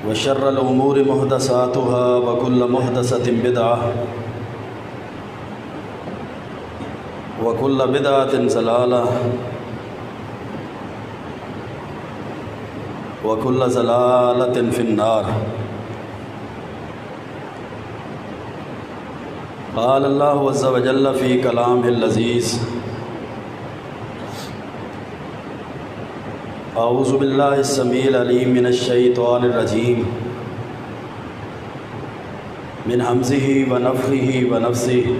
وشر الأمور محدثاتها وكل محدثة بدعة وكل بدعة ضلالة وكل ضلالة في النار. قال الله عز وجل في كلامه اللذيذ: اعوذ باللہ السمیع العلیم من الشیطان الرجیم من ہمزہ ونفخہ ونفثہ.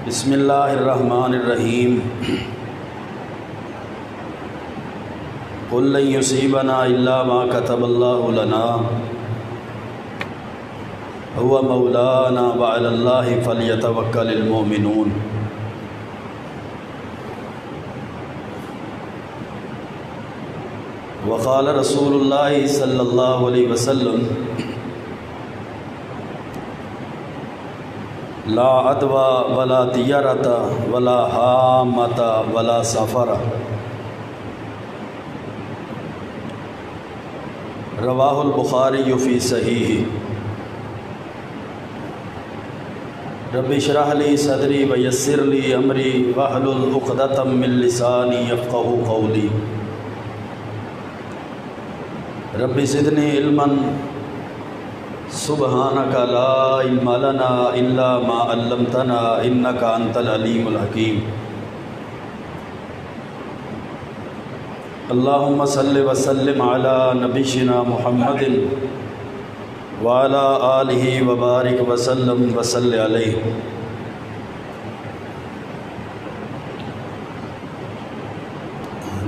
بسم اللہ الرحمن الرحیم. قل لن یصیبنا الا ما کتب اللہ لنا هو مولانا وعلی اللہ فلیتوکل المؤمنون. وقال رسول اللہ صلی اللہ علیہ وسلم: لا عدوى ولا طیرۃ ولا حامۃ ولا سفر. رواہ البخاری فی صحیح. رب اشرح لی صدری ویسر لی امری واحلل عقدۃ من لسانی یفقہوا قولی. رب زدنی علما سبحانک لا علم لنا الا ما علمتنا انک انت العلیم الحکیم. اللہم صل وسلم علی نبینا محمد وعلی آلہ وبارک وسلم وصلی علیہ.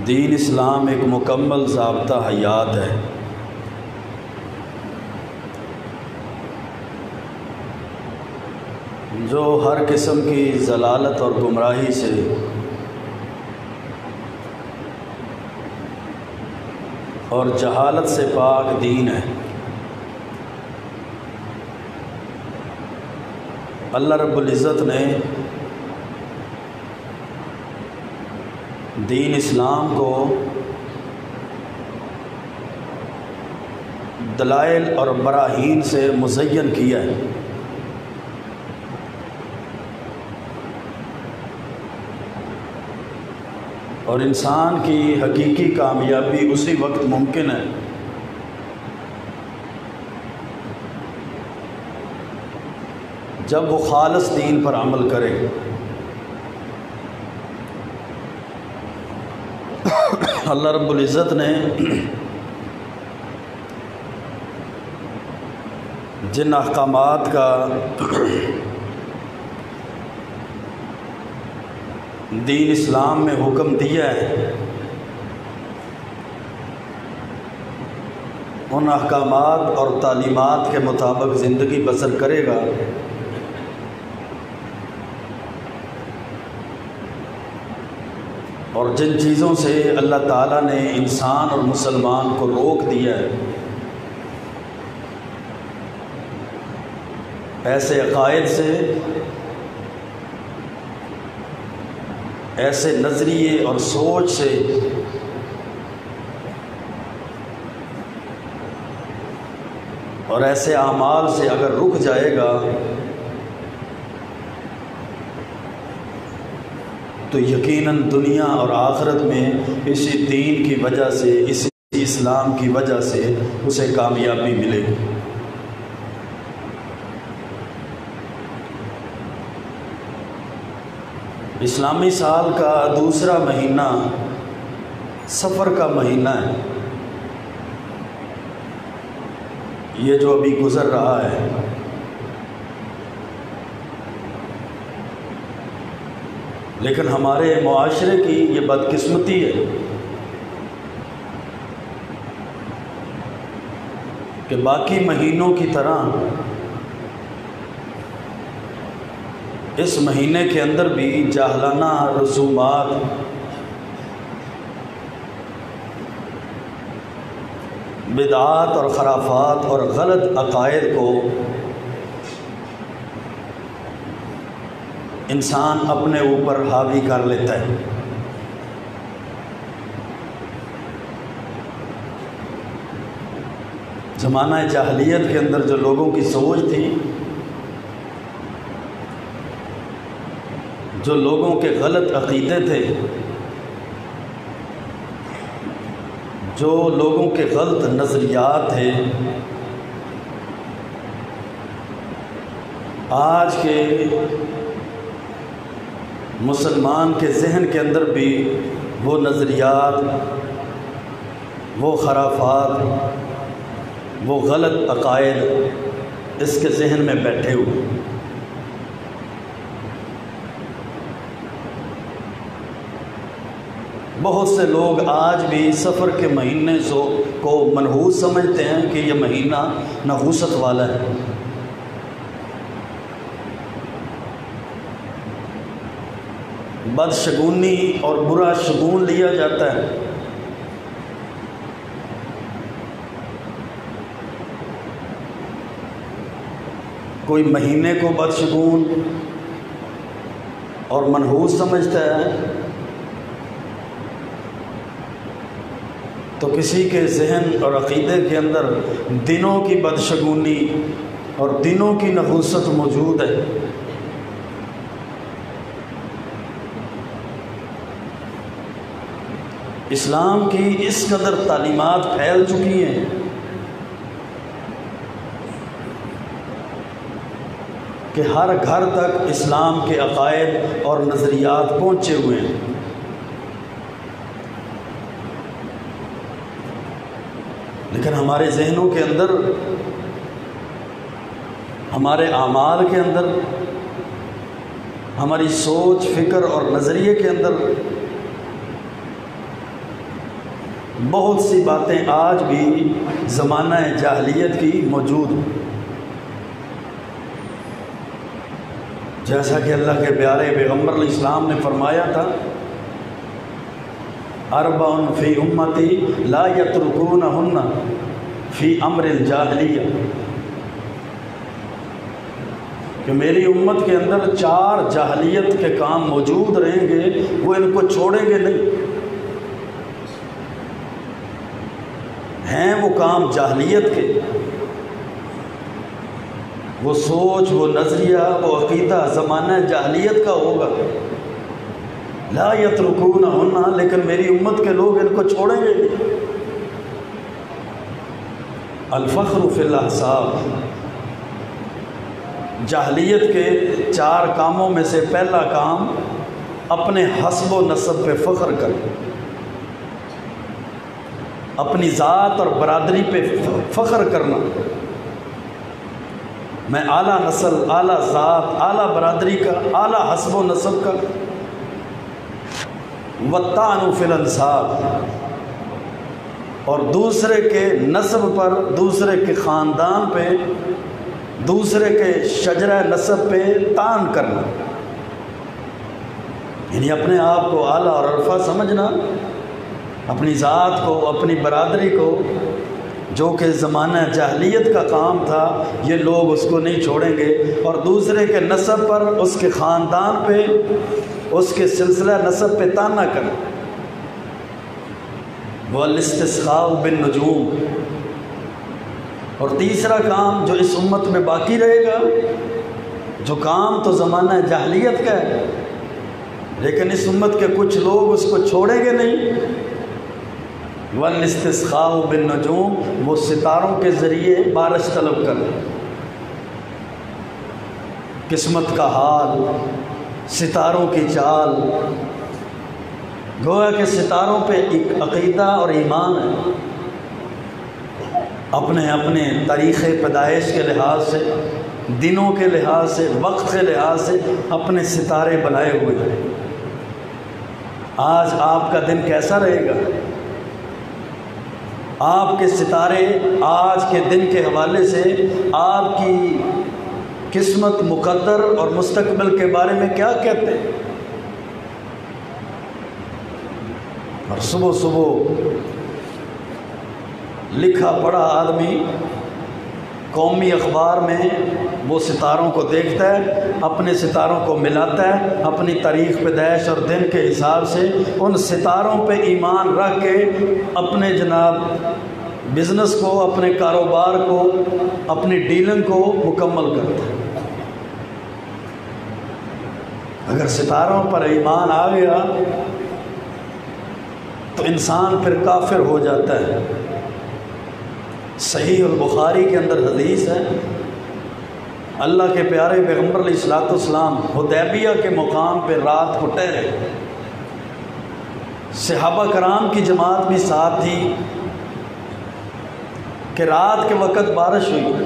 دین اسلام ایک مکمل ضابطہ حیات ہے. جو ہر قسم کی ضلالت اور گمراہی سے اور جہالت سے پاک دین ہے. اللہ رب العزت نے دین اسلام کو دلائل اور براہین سے مزین کیا ہے. اور انسان کی حقیقی کامیابی اسی وقت ممکن ہے جب وہ خالص دین پر عمل کرے. اللہ رب العزت نے جن احکامات کا دین اسلام میں حکم دیا ہے ان احکامات اور تعلیمات کے مطابق زندگی بسر کرے گا اور جن چیزوں سے اللہ تعالیٰ نے انسان اور مسلمان کو روک دیا ہے ایسے عقائد سے، ایسے نظریے اور سوچ سے اور ایسے اعمال سے اگر رک جائے گا تو یقیناً دنیا اور آخرت میں اسی دین کی وجہ سے، اسی اسلام کی وجہ سے اسے کامیابی ملے گی. اسلامی سال کا دوسرا مہینہ سفر کا مہینہ ہے. یہ جو ابھی گزر رہا ہے لیکن ہمارے معاشرے کی یہ بدقسمتی ہے کہ باقی مہینوں کی طرح اس مہینے کے اندر بھی جاہلانہ رسومات، بدعات اور خرافات اور غلط عقائد کو انسان اپنے اوپر حاوی کر لیتا ہے. زمانہ جاہلیت کے اندر جو لوگوں کی سوچ تھی، جو لوگوں کے غلط عقیدے تھے، جو لوگوں کے غلط نظریات تھے، آج کے مسلمان کے ذہن کے اندر بھی وہ نظریات، وہ خرافات، وہ غلط عقائد اس کے ذہن میں بیٹھے ہوئے۔ بہت سے لوگ آج بھی سفر کے مہینے کو منحوس سمجھتے ہیں کہ یہ مہینہ نحوست والا ہے۔ بدشگونی اور برا شگون لیا جاتا ہے۔ کوئی مہینے کو بدشگون اور منحوس سمجھتا ہے تو کسی کے ذہن اور عقیدے کے اندر دنوں کی بدشگونی اور دنوں کی نحوست موجود ہے۔ اسلام کی اس قدر تعلیمات پھیل چکی ہیں کہ ہر گھر تک اسلام کے عقائد اور نظریات پہنچے ہوئے ہیں۔ لیکن ہمارے ذہنوں کے اندر، ہمارے اعمال کے اندر، ہماری سوچ، فکر اور نظریے کے اندر بہت سی باتیں آج بھی زمانہ جاہلیت کی موجود ہیں۔ جیسا کہ اللہ کے پیارے پیغمبر علیہ السلام نے فرمایا تھا، اربع فی امتی لا یترکونہن فی امر الجاہلیہ، کہ میری امت کے اندر 4 جاہلیت کے کام موجود رہیں گے، وہ ان کو چھوڑیں گے نہیں۔ ہیں وہ کام جاہلیت کے، وہ سوچ، وہ نظریہ، وہ عقیدہ زمانہ جاہلیت کا ہوگا۔ لا یترکونہن، لیکن میری امت کے لوگ ان کو چھوڑیں گے نہیں۔ الفخر فی الاحساب، جاہلیت کے 4 کاموں میں سے پہلا کام اپنے حسب و نسب پہ فخر کر، اپنی ذات اور برادری پہ فخر کرنا۔ میں اعلیٰ نسل، اعلیٰ ذات، اعلیٰ برادری کا، اعلیٰ حسب و نسب کا۔ والطعن فی الانساب، اور دوسرے کے نسب پر، دوسرے کے خاندان پہ، دوسرے کے شجرہ نسب پہ طعن کرنا، یعنی اپنے آپ کو اعلیٰ اور عرفہ سمجھنا، اپنی ذات کو، اپنی برادری کو، جو کہ زمانہ جاہلیت کا کام تھا، یہ لوگ اس کو نہیں چھوڑیں گے، اور دوسرے کے نسب پر، اس کے خاندان پہ، اس کے سلسلہ نسب پہ طعنہ کرنا۔ والاستسقاء بالنجوم، اور تیسرا کام جو اس امت میں باقی رہے گا، جو کام تو زمانہ جاہلیت کا ہے لیکن اس امت کے کچھ لوگ اس کو چھوڑیں گے نہیں، والاستسقاء بالنجوم، وہ ستاروں کے ذریعے بارش طلب کر، قسمت کا حال، ستاروں کی چال۔ گویا کہ ستاروں پہ ایک عقیدہ اور ایمان ہے، اپنے اپنے تاریخ پیدائش کے لحاظ سے، دنوں کے لحاظ سے، وقت کے لحاظ سے اپنے ستارے بنائے ہوئے ہیں۔ آج آپ کا دن کیسا رہے گا؟ آپ کے ستارے آج کے دن کے حوالے سے آپ کی قسمت، مقدر اور مستقبل کے بارے میں کیا کہتے ہیں؟ اور صبح صبح لکھا پڑھا آدمی قومی اخبار میں وہ ستاروں کو دیکھتا ہے، اپنے ستاروں کو ملاتا ہے، اپنی تاریخ پیدائش اور دن کے حساب سے ان ستاروں پہ ایمان رکھ کے اپنے جناب بزنس کو، اپنے کاروبار کو، اپنی ڈیلنگ کو مکمل کرتا ہے۔ اگر ستاروں پر ایمان آ گیا تو انسان پھر کافر ہو جاتا ہے۔ صحیح البخاری کے اندر حدیث ہے، اللہ کے پیارے پیغمبر علیہ الصلوۃ والسلام حدیبیہ کے مقام پہ رات کو ٹھہرے، صحابہ کرام کی جماعت بھی ساتھ تھی کہ رات کے وقت بارش ہوئی۔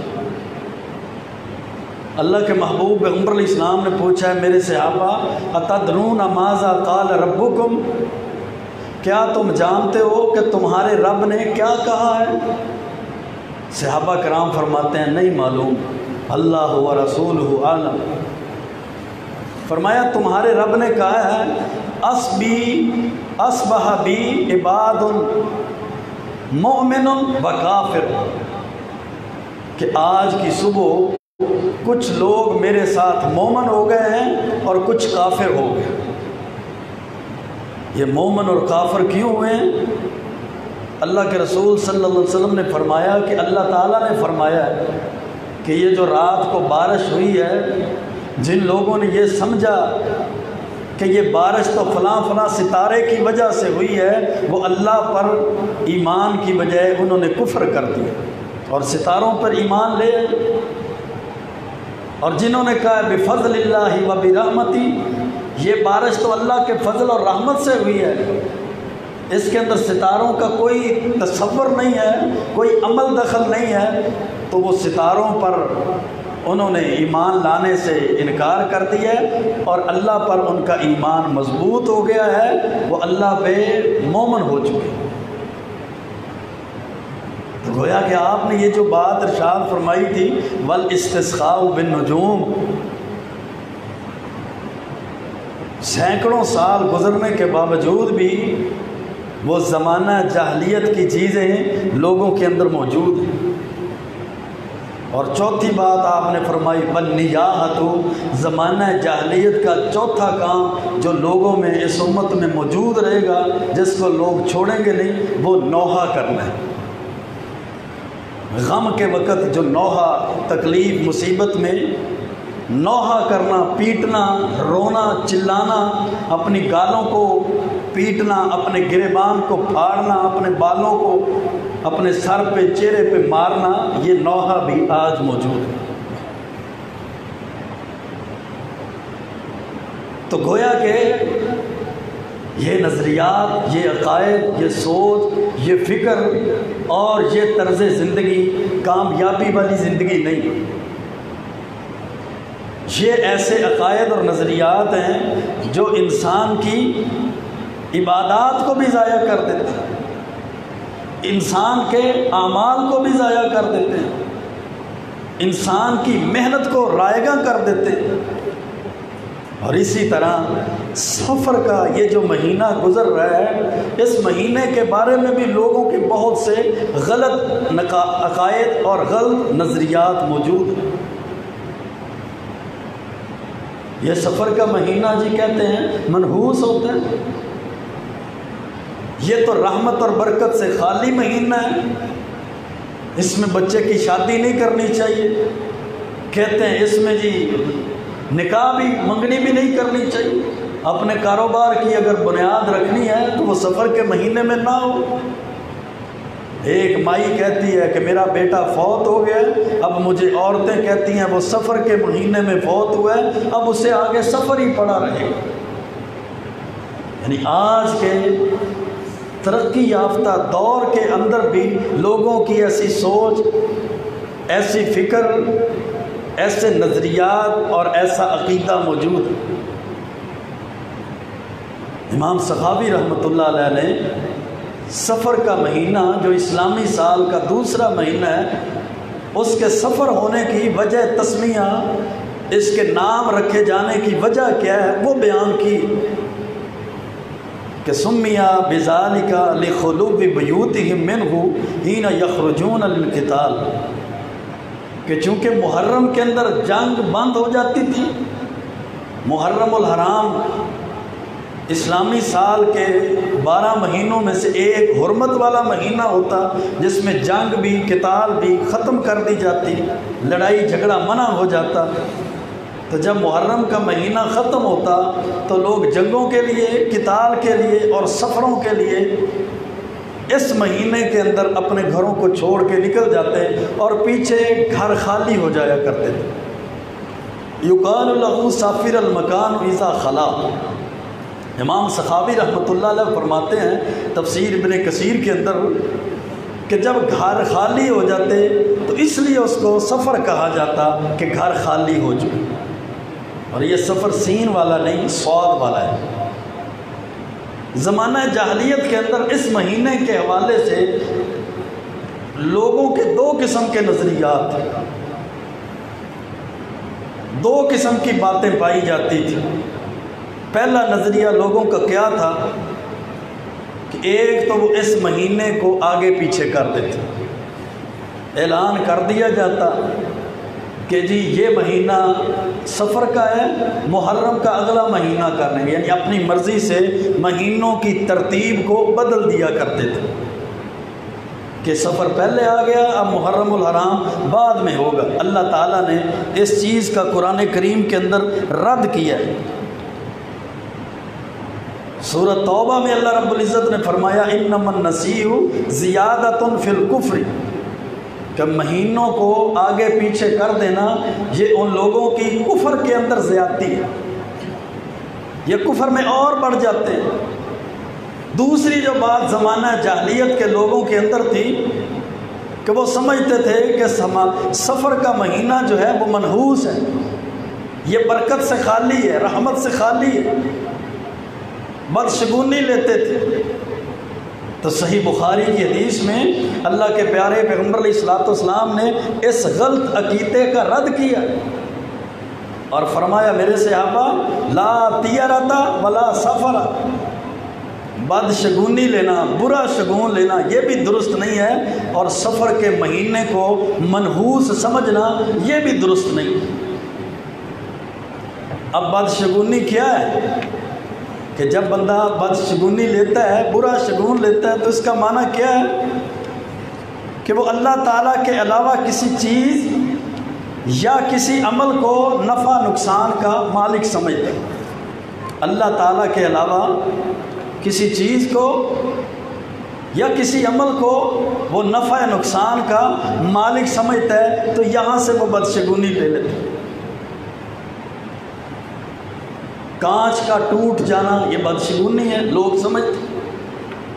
اللہ کے محبوب پیغمبر علیہ السلام نے پوچھا ہے میرے صحابہ اتدرون ماذا قال ربکم، کیا تم جانتے ہو کہ تمہارے رب نے کیا کہا ہے؟ صحابہ کرام فرماتے ہیں نہیں معلوم، اللہ و رسولہ عالم۔ فرمایا تمہارے رب نے کہا ہے اصبح بی عباد مؤمن و کافر، کہ آج کی صبح کچھ لوگ میرے ساتھ مومن ہو گئے ہیں اور کچھ کافر ہو گئے۔ یہ مومن اور کافر کیوں ہوئے ہیں؟ اللہ کے رسول صلی اللہ علیہ وسلم نے فرمایا کہ اللہ تعالیٰ نے فرمایا ہے کہ یہ جو رات کو بارش ہوئی ہے، جن لوگوں نے یہ سمجھا کہ یہ بارش تو فلاں فلاں ستارے کی وجہ سے ہوئی ہے، وہ اللہ پر ایمان کی بجائے انہوں نے کفر کر دیا اور ستاروں پر ایمان لے آئے۔ اور جنہوں نے کہا بفضل اللہ و برحمتی، یہ بارش تو اللہ کے فضل اور رحمت سے ہوئی ہے، اس کے اندر ستاروں کا کوئی تصور نہیں ہے، کوئی عمل دخل نہیں ہے، تو وہ ستاروں پر انہوں نے ایمان لانے سے انکار کر دیا اور اللہ پر ان کا ایمان مضبوط ہو گیا ہے، وہ اللہ پہ مومن ہو چکے۔ تو گویا کہ آپ نے یہ جو بات ارشاد فرمائی تھی والاستسقاء بالنجوم، سینکڑوں سال گزرنے کے باوجود بھی وہ زمانہ جاہلیت کی چیزیں لوگوں کے اندر موجود ہیں۔ اور چوتھی بات آپ نے فرمائی بالنیاحۃ، زمانہ جاہلیت کا چوتھا کام جو لوگوں میں اس امت میں موجود رہے گا، جس کو لوگ چھوڑیں گے نہیں، وہ نوحہ کرنا ہے۔ غم کے وقت جو نوحہ، تکلیف مصیبت میں نوحہ کرنا، پیٹنا، رونا، چلانا، اپنی گالوں کو پیٹنا، اپنے گریبان کو پھاڑنا، اپنے بالوں کو اپنے سر پہ چہرے پہ مارنا، یہ نوحہ بھی آج موجود ہے۔ تو گویا کہ یہ نظریات، یہ عقائد، یہ سوچ، یہ فکر اور یہ طرز زندگی کامیابی والی زندگی نہیں، یہ ایسے عقائد اور نظریات ہیں جو انسان کی عبادات کو بھی ضائع کر دیتے ہیں، انسان کے اعمال کو بھی ضائع کر دیتے ہیں، انسان کی محنت کو رائیگاں کر دیتے ہیں۔ اور اسی طرح سفر کا یہ جو مہینہ گزر رہا ہے، اس مہینے کے بارے میں بھی لوگوں کے بہت سے غلط عقائد اور غلط نظریات موجود ہیں۔ یہ سفر کا مہینہ جی کہتے ہیں منحوس ہوتا ہے، یہ تو رحمت اور برکت سے خالی مہینہ ہے، اس میں بچے کی شادی نہیں کرنی چاہیے، کہتے ہیں اس میں جی نکاح بھی، منگنی بھی نہیں کرنی چاہیے، اپنے کاروبار کی اگر بنیاد رکھنی ہے تو وہ سفر کے مہینے میں نہ ہو۔ ایک مائی کہتی ہے کہ میرا بیٹا فوت ہو گیا، اب مجھے عورتیں کہتی ہیں وہ سفر کے مہینے میں فوت ہوا ہے، اب اسے آگے سفر ہی پڑا رہے گا۔ یعنی آج کے ترقی یافتہ دور کے اندر بھی لوگوں کی ایسی سوچ، ایسی فکر، ایسے نظریات اور ایسا عقیدہ موجود ہے۔ امام سخاوی رحمۃ اللہ علیہ نے سفر کا مہینہ جو اسلامی سال کا دوسرا مہینہ ہے، اس کے سفر ہونے کی وجہ تسمیہ، اس کے نام رکھے جانے کی وجہ کیا ہے وہ بیان کی کہ سمیہ بذالک لخلو بیوتہم منہ حین یخرجون للقتال، کہ چونکہ محرم کے اندر جنگ بند ہو جاتی تھی، محرم الحرام اسلامی سال کے 12 مہینوں میں سے ایک حرمت والا مہینہ ہوتا جس میں جنگ بھی قتال بھی ختم کر دی جاتی، لڑائی جھگڑا منع ہو جاتا۔ تو جب محرم کا مہینہ ختم ہوتا تو لوگ جنگوں کے لیے، قتال کے لیے اور سفروں کے لیے اس مہینے کے اندر اپنے گھروں کو چھوڑ کے نکل جاتے اور پیچھے گھر خالی ہو جایا کرتے تھے۔ یقال له سافر المکان اذا خلا۔ امام سخاوی رحمۃ اللہ علیہ فرماتے ہیں تفسیر ابن کثیر کے اندر کہ جب گھر خالی ہو جاتے تو اس لیے اس کو سفر کہا جاتا کہ گھر خالی ہو چکے، اور یہ سفر سین والا نہیں، صاد والا ہے۔ زمانہ جاہلیت کے اندر اس مہینے کے حوالے سے لوگوں کے 2 قسم کے نظریات تھے، 2 قسم کی باتیں پائی جاتی تھی۔ پہلا نظریہ لوگوں کا کیا تھا کہ ایک تو وہ اس مہینے کو آگے پیچھے کر دیتے، اعلان کر دیا جاتا کہ جی یہ مہینہ سفر کا ہے، محرم کا اگلا مہینہ کرنے، یعنی اپنی مرضی سے مہینوں کی ترتیب کو بدل دیا کرتے تھے کہ سفر پہلے آ گیا، اب محرم الحرام بعد میں ہوگا۔ اللہ تعالیٰ نے اس چیز کا قرآن کریم کے اندر رد کیا ہے۔ سورۃ توبہ میں اللہ رب العزت نے فرمایا انما النسیء زیادۃ فی الکفر، کہ مہینوں کو آگے پیچھے کر دینا یہ ان لوگوں کی کفر کے اندر زیادتی ہے، یہ کفر میں اور بڑھ جاتے ہیں۔ دوسری جو بات زمانہ جاہلیت کے لوگوں کے اندر تھی کہ وہ سمجھتے تھے کہ سفر کا مہینہ جو ہے وہ منحوس ہے، یہ برکت سے خالی ہے، رحمت سے خالی ہے، بدشگونی لیتے تھے۔ تو صحیح بخاری کی حدیث میں اللہ کے پیارے پیغمبر علیہ الصلوۃ والسلام نے اس غلط عقیدے کا رد کیا اور فرمایا میرے صحابہ لا طیرۃ ولا سفر، بد شگونی لینا، برا شگون لینا یہ بھی درست نہیں ہے، اور سفر کے مہینے کو منحوس سمجھنا یہ بھی درست نہیں۔ اب بد شگونی کیا ہے کہ جب بندہ بد شگونی لیتا ہے، برا شگون لیتا ہے، تو اس کا معنی کیا ہے کہ وہ اللہ تعالیٰ کے علاوہ کسی چیز یا کسی عمل کو نفع نقصان کا مالک سمجھتا ہے۔ اللہ تعالیٰ کے علاوہ کسی چیز کو یا کسی عمل کو وہ نفع نقصان کا مالک سمجھتا ہے، تو یہاں سے وہ بدشگونی لے لیتا ہے۔ کانچ کا ٹوٹ جانا یہ بدشگونی ہے، لوگ سمجھتے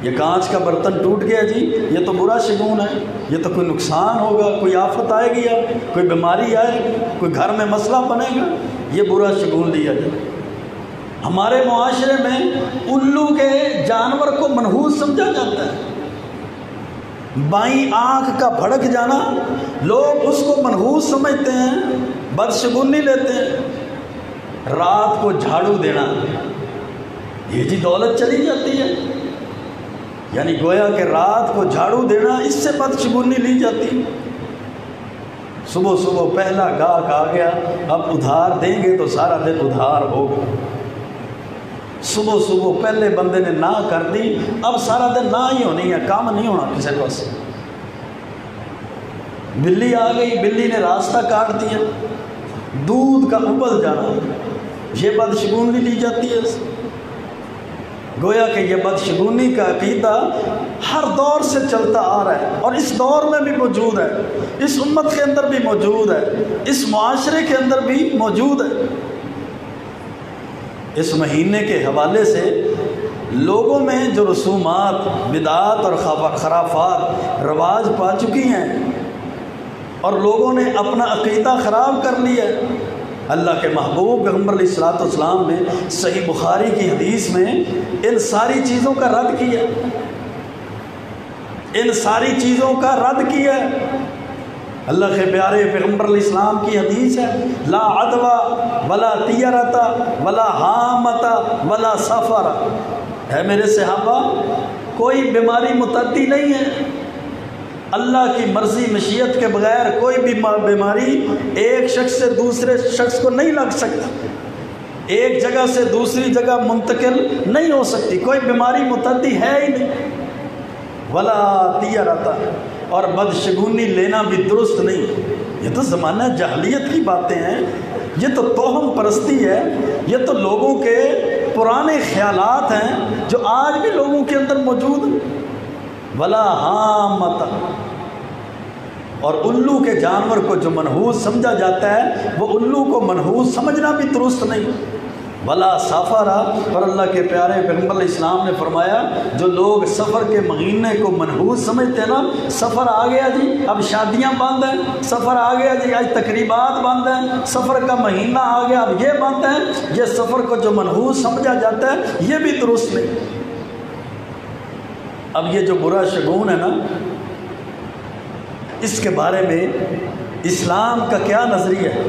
یہ کانچ کا برتن ٹوٹ گیا جی یہ تو برا شگون ہے، یہ تو کوئی نقصان ہوگا، کوئی آفت آئے گی، یا کوئی بیماری آئے گی، کوئی گھر میں مسئلہ بنے گا، یہ برا شگون لیا جائے۔ ہمارے معاشرے میں الو کے جانور کو منحوس سمجھا جاتا ہے، بائیں آنکھ کا بھڑک جانا لوگ اس کو منحوس سمجھتے ہیں، بدشگونی لیتے ہیں۔ رات کو جھاڑو دینا یہ جی دولت چلی جاتی ہے، یعنی گویا کہ رات کو جھاڑو دینا اس سے بدشگونی لی جاتی۔ صبح صبح پہلا گاہک آ گیا، اب ادھار دیں گے تو سارا دن ادھار ہوگا۔ صبح صبح پہلے بندے نے نہ کر دی، اب سارا دن نہ ہی ہونی ہے، کام نہیں ہونا کسی پاس۔ بلی آ گئی، بلی نے راستہ کاٹ دیا، دودھ کا ابل جانا یہ بدشگونی لی جاتی ہے۔ گویا کہ یہ بدشگونی کا عقیدہ ہر دور سے چلتا آ رہا ہے، اور اس دور میں بھی موجود ہے، اس امت کے اندر بھی موجود ہے، اس معاشرے کے اندر بھی موجود ہے۔ اس مہینے کے حوالے سے لوگوں میں جو رسومات، بدعات اور خرافات رواج پا چکی ہیں، اور لوگوں نے اپنا عقیدہ خراب کر لیا ہے۔ اللہ کے محبوب پیغمبر علیہ الصلوۃ والسلام نے صحیح بخاری کی حدیث میں ان ساری چیزوں کا رد کیا، ان ساری چیزوں کا رد کیا ہے۔ اللہ کے پیارے پیغمبر علیہ السلام کی حدیث ہے لا عدوى ولا طیرۃ ولا حامۃ ولا سفر، ہے میرے صحابہ کوئی بیماری متعدی نہیں ہے، اللہ کی مرضی مشیت کے بغیر کوئی بھی بیماری ایک شخص سے دوسرے شخص کو نہیں لگ سکتا، ایک جگہ سے دوسری جگہ منتقل نہیں ہو سکتی، کوئی بیماری متعدی ہے ہی نہیں، ولا طیرۃ، اور بدشگونی لینا بھی درست نہیں۔ یہ تو زمانہ جاہلیت کی باتیں ہیں، یہ تو توہم پرستی ہے، یہ تو لوگوں کے پرانے خیالات ہیں جو آج بھی لوگوں کے اندر موجود ہیں۔ ولا حامۃ، اور الو کے جانور کو جو منحوس سمجھا جاتا ہے وہ الو کو منحوس سمجھنا بھی درست نہیں۔ ولا سفر، اور اللہ کے پیارے پیغمبر علیہ السلام نے فرمایا جو لوگ سفر کے مہینے کو منحوس سمجھتے ہیں نا، سفر آ گیا جی اب شادیاں بند ہیں، سفر آ گیا جی آج تقریبات بند ہیں، سفر کا مہینہ آ گیا اب یہ بند ہے، یہ سفر کو جو منحوس سمجھا جاتا ہے یہ بھی درست نہیں۔ اب یہ جو برا شگون ہے نا، اس کے بارے میں اسلام کا کیا نظریہ ہے؟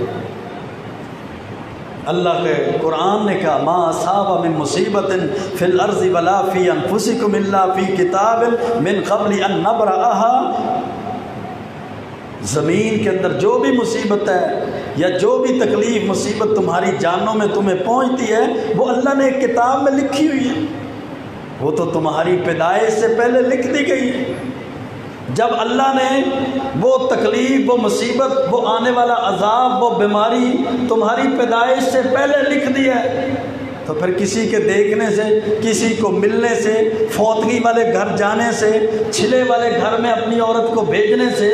اللہ کے قرآن نے کہا ما اصاب من مصیبت فی الارض ولا فی انفسکم الا فی کتاب من قبل ان نبرأها، زمین کے اندر جو بھی مصیبت ہے یا جو بھی تکلیف مصیبت تمہاری جانوں میں تمہیں پہنچتی ہے وہ اللہ نے ایک کتاب میں لکھی ہوئی ہے، وہ تو تمہاری پیدائش سے پہلے لکھ دی گئی ہے۔ جب اللہ نے وہ تکلیف، وہ مصیبت، وہ آنے والا عذاب، وہ بیماری تمہاری پیدائش سے پہلے لکھ دی ہے، تو پھر کسی کے دیکھنے سے، کسی کو ملنے سے، فوتگی والے گھر جانے سے، چھلے والے گھر میں اپنی عورت کو بھیجنے سے،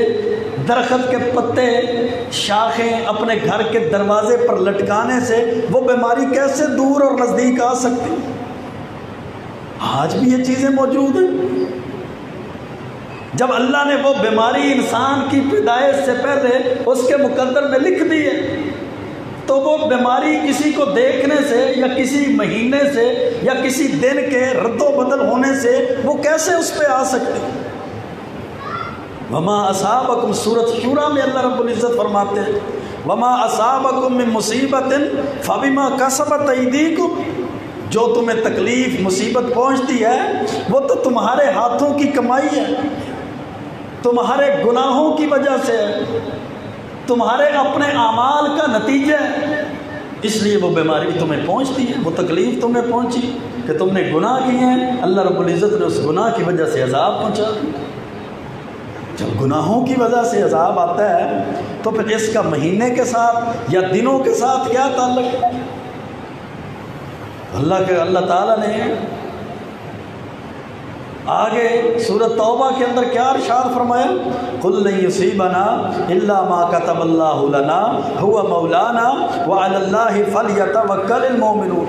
درخت کے پتے، شاخیں اپنے گھر کے دروازے پر لٹکانے سے وہ بیماری کیسے دور اور نزدیک آ سکتی؟ آج بھی یہ چیزیں موجود ہیں۔ جب اللہ نے وہ بیماری انسان کی پیدائش سے پہلے اس کے مقدر میں لکھ دی ہے، تو وہ بیماری کسی کو دیکھنے سے یا کسی مہینے سے یا کسی دن کے رد و بدل ہونے سے وہ کیسے اس پہ آ سکتی؟ وما اصابکم، سورۃ شورى میں اللہ رب العزت فرماتے ہیں وما اصابکم من مصیبت فبما کسبت ایدیکم، جو تمہیں تکلیف مصیبت پہنچتی ہے وہ تو تمہارے ہاتھوں کی کمائی ہے، تمہارے گناہوں کی وجہ سے ہے، تمہارے اپنے اعمال کا نتیجہ ہے، اس لیے وہ بیماری تمہیں پہنچتی ہے، وہ تکلیف تمہیں پہنچی کہ تم نے گناہ کیے ہیں، اللہ رب العزت نے اس گناہ کی وجہ سے عذاب پہنچا۔ جب گناہوں کی وجہ سے عذاب آتا ہے تو پھر اس کا مہینے کے ساتھ یا دنوں کے ساتھ کیا تعلق ہے؟ اللہ تعالیٰ نے آگے سورۃ توبہ کے اندر کیا ارشاد فرمایا؟ قُلْ لَن يُصِيبَنَا إِلَّا مَا كَتَبَ اللَّهُ لَنَا هُوَ مَوْلَانَا وَعَلَى اللَّهِ فَلْيَتَوَكَّلِ الْمُؤْمِنُونَ۔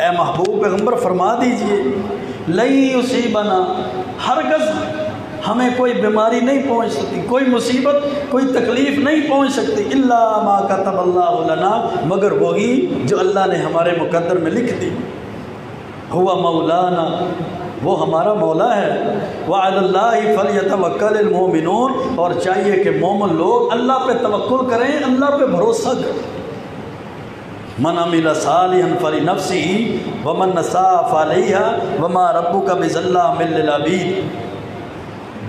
اے محبوب پیغمبر فرما دیجئے لَن يُصِيبَنَا، ہرگز ہمیں کوئی بیماری نہیں پہنچ سکتی، کوئی مصیبت، کوئی تکلیف نہیں پہنچ سکتی، الا ما کتب اللہ لنا، مگر وہی جو اللہ نے ہمارے مقدر میں لکھ دی۔ ہوا مولانا، وہ ہمارا مولا ہے۔ وعلی اللہ فلیتوکل المؤمنون، اور چاہیے کہ مومن لوگ اللہ پہ توکل کریں، اللہ پہ بھروسہ کریں۔ من عمل صالحا فلنفسه ومن اساء فعليها وما ربك بظلام للعبید۔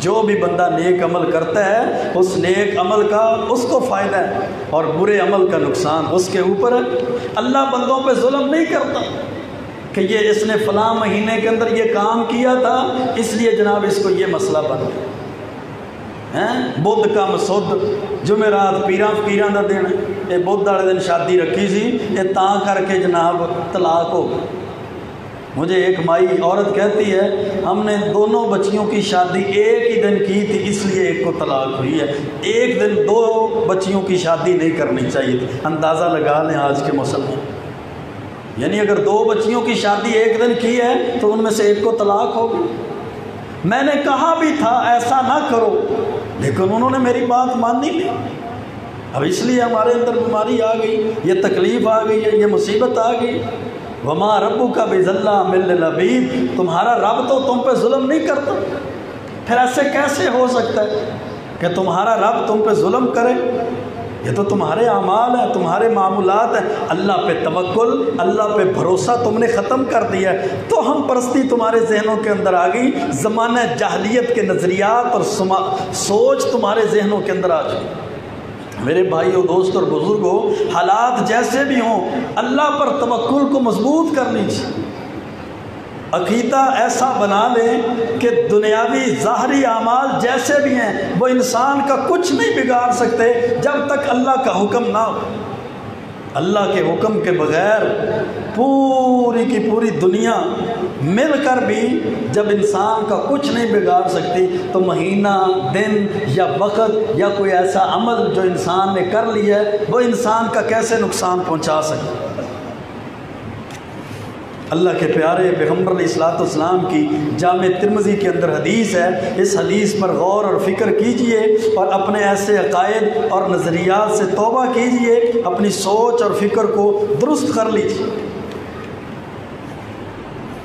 جو بھی بندہ نیک عمل کرتا ہے اس نیک عمل کا اس کو فائدہ ہے اور برے عمل کا نقصان اس کے اوپر ہے۔ اللہ بندوں پہ ظلم نہیں کرتا کہ یہ اس نے فلاں مہینے کے اندر یہ کام کیا تھا اس لیے جناب اس کو یہ مسئلہ بن گیا۔ بدھ کا مسود جمعرات پیراں دا دن، یہ بدھ والے دن شادی رکھی سی، یہ تاں کر کے جناب طلاق ہو گئی۔ مجھے ایک مائی عورت کہتی ہے ہم نے دونوں بچیوں کی شادی ایک ہی دن کی تھی اس لیے ایک کو طلاق ہوئی ہے۔ ایک دن دو بچیوں کی شادی نہیں کرنی چاہیے تھی۔ اندازہ لگا لیں آج کے مسلمان، یعنی اگر دو بچیوں کی شادی ایک دن کی ہے تو ان میں سے ایک کو طلاق ہوگی۔ میں نے کہا بھی تھا ایسا نہ کرو، لیکن انہوں نے میری بات مانی نہیں۔ اب اس لیے ہمارے اندر بیماری آ گئی، یہ تکلیف آ گئی ہے، یہ مصیبت آ گئی۔ وما ربک بظلام للعبید، تمہارا رب تو تم پہ ظلم نہیں کرتا۔ پھر ایسے کیسے ہو سکتا ہے کہ تمہارا رب تم پہ ظلم کرے؟ یہ تو تمہارے اعمال ہیں، تمہارے معمولات ہیں۔ اللہ پہ توکل، اللہ پہ بھروسہ تم نے ختم کر دیا ہے، تو ہم پرستی تمہارے ذہنوں کے اندر آ گئی، زمانہ جاہلیت کے نظریات اور سوچ تمہارے ذہنوں کے اندر آ گئی۔ میرے بھائیوں، دوست اور بزرگوں، حالات جیسے بھی ہوں اللہ پر توکل کو مضبوط کر لیجیے۔ عقیدہ ایسا بنا لیں کہ دنیاوی ظاہری اعمال جیسے بھی ہیں وہ انسان کا کچھ نہیں بگاڑ سکتے جب تک اللہ کا حکم نہ ہو۔ اللہ کے حکم کے بغیر پوری کی پوری دنیا مل کر بھی جب انسان کا کچھ نہیں بگاڑ سکتی تو مہینہ، دن یا وقت یا کوئی ایسا عمل جو انسان نے کر لیا ہے وہ انسان کا کیسے نقصان پہنچا سکتا۔ اللہ کے پیارے پیغمبر علیہ الصلوۃ والسلام کی جامع ترمذی کے اندر حدیث ہے، اس حدیث پر غور اور فکر کیجئے اور اپنے ایسے عقائد اور نظریات سے توبہ کیجئے، اپنی سوچ اور فکر کو درست کر لیجئے۔